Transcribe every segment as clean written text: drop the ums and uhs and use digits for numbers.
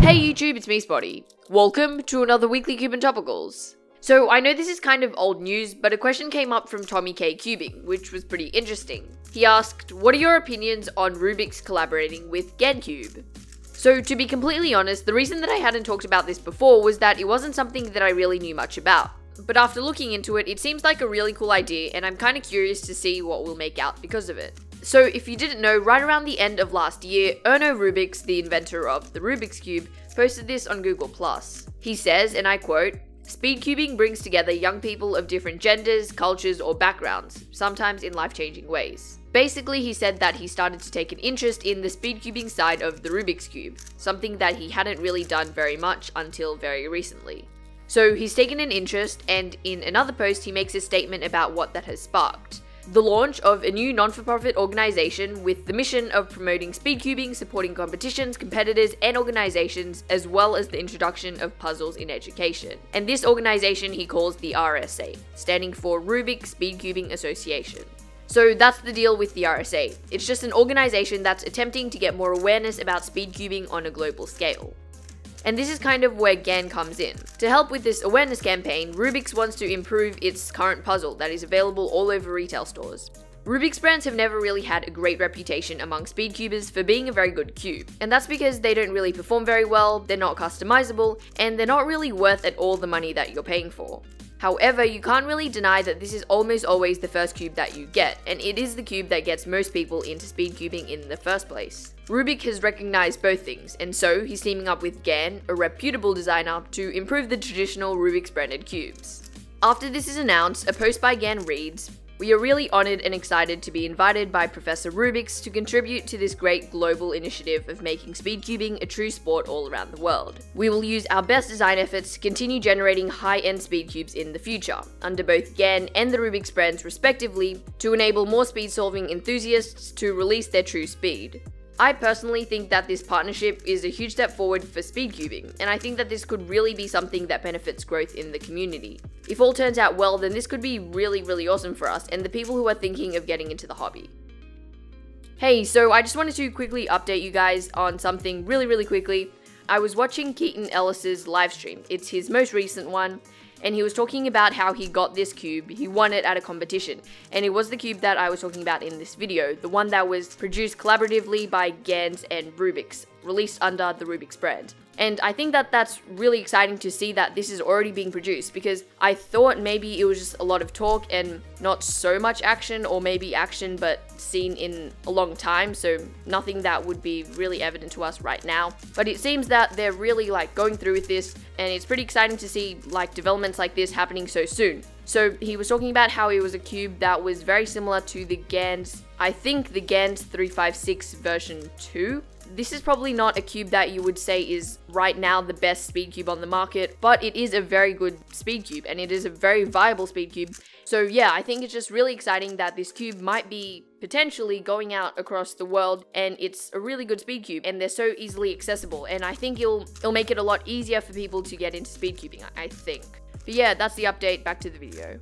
Hey YouTube, it's me Spotty. Welcome to another weekly Cube and Topicals. So I know this is kind of old news, but a question came up from Tommy K Cubing, which was pretty interesting. He asked, what are your opinions on Rubik's collaborating with GAN Cube? So to be completely honest, the reason that I hadn't talked about this before was that it wasn't something that I really knew much about. But after looking into it, it seems like a really cool idea and I'm kind of curious to see what we'll make out because of it. So if you didn't know, right around the end of last year, Ernő Rubik, the inventor of the Rubik's Cube, posted this on Google+. He says, and I quote, "Speedcubing brings together young people of different genders, cultures, or backgrounds, sometimes in life-changing ways." Basically, he said that he started to take an interest in the speedcubing side of the Rubik's Cube, something that he hadn't really done very much until very recently. So he's taken an interest, and in another post he makes a statement about what that has sparked. The launch of a new non-for-profit organization with the mission of promoting speedcubing, supporting competitions, competitors, and organizations, as well as the introduction of puzzles in education. And this organization he calls the RSA, standing for Rubik Speedcubing Association. So that's the deal with the RSA. It's just an organization that's attempting to get more awareness about speedcubing on a global scale. And this is kind of where GAN comes in. To help with this awareness campaign, Rubik's wants to improve its current puzzle that is available all over retail stores. Rubik's brands have never really had a great reputation among speedcubers for being a very good cube, and that's because they don't really perform very well, they're not customizable, and they're not really worth at all the money that you're paying for. However, you can't really deny that this is almost always the first cube that you get, and it is the cube that gets most people into speedcubing in the first place. Rubik has recognized both things, and so he's teaming up with GAN, a reputable designer, to improve the traditional Rubik's branded cubes. After this is announced, a post by GAN reads, "We are really honored and excited to be invited by Professor Rubik to contribute to this great global initiative of making speedcubing a true sport all around the world. We will use our best design efforts to continue generating high-end speedcubes in the future, under both GAN and the Rubik's brands respectively, to enable more speed-solving enthusiasts to release their true speed." I personally think that this partnership is a huge step forward for speedcubing, and I think that this could really be something that benefits growth in the community. If all turns out well, then this could be really awesome for us and the people who are thinking of getting into the hobby. Hey, so I just wanted to quickly update you guys on something really quickly. I was watching Keaton Ellis's live stream. It's his most recent one. And he was talking about how he got this cube, he won it at a competition, and it was the cube that I was talking about in this video, the one that was produced collaboratively by Gans and Rubik, released under the Rubik's brand. And I think that that's really exciting to see that this is already being produced, because I thought maybe it was just a lot of talk and not so much action, or maybe action but seen in a long time, so nothing that would be really evident to us right now. But it seems that they're really going through with this, and it's pretty exciting to see developments like this happening so soon. So he was talking about how it was a cube that was very similar to the GAN's, I think the GAN's 356 version 2. This is probably not a cube that you would say is right now the best speed cube on the market, but it is a very good speed cube and it is a very viable speed cube. So yeah, I think it's just really exciting that this cube might be potentially going out across the world, and it's a really good speed cube and they're so easily accessible, and I think it'll make it a lot easier for people to get into speed cubing, I think. But yeah, that's the update, back to the video.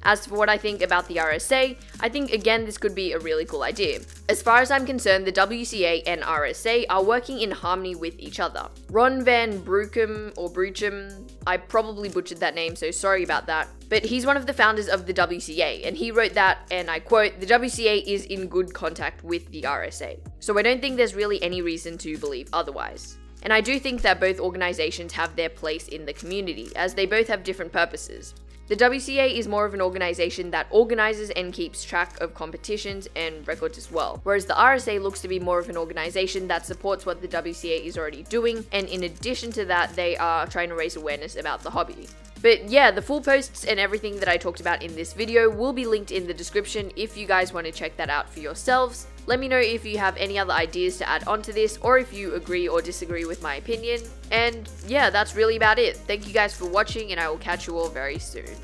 As for what I think about the RSA, I think again this could be a really cool idea. As far as I'm concerned, the WCA and RSA are working in harmony with each other. Ron Van Bruchem, or Bruchem, I probably butchered that name, so sorry about that, but he's one of the founders of the WCA, and he wrote that, and I quote, "The WCA is in good contact with the RSA." So I don't think there's really any reason to believe otherwise. And I do think that both organizations have their place in the community, as they both have different purposes. The WCA is more of an organization that organizes and keeps track of competitions and records as well, whereas the RSA looks to be more of an organization that supports what the WCA is already doing, and in addition to that, they are trying to raise awareness about the hobby. But yeah, the full posts and everything that I talked about in this video will be linked in the description if you guys want to check that out for yourselves. Let me know if you have any other ideas to add on to this, or if you agree or disagree with my opinion. And yeah, that's really about it. Thank you guys for watching, and I will catch you all very soon.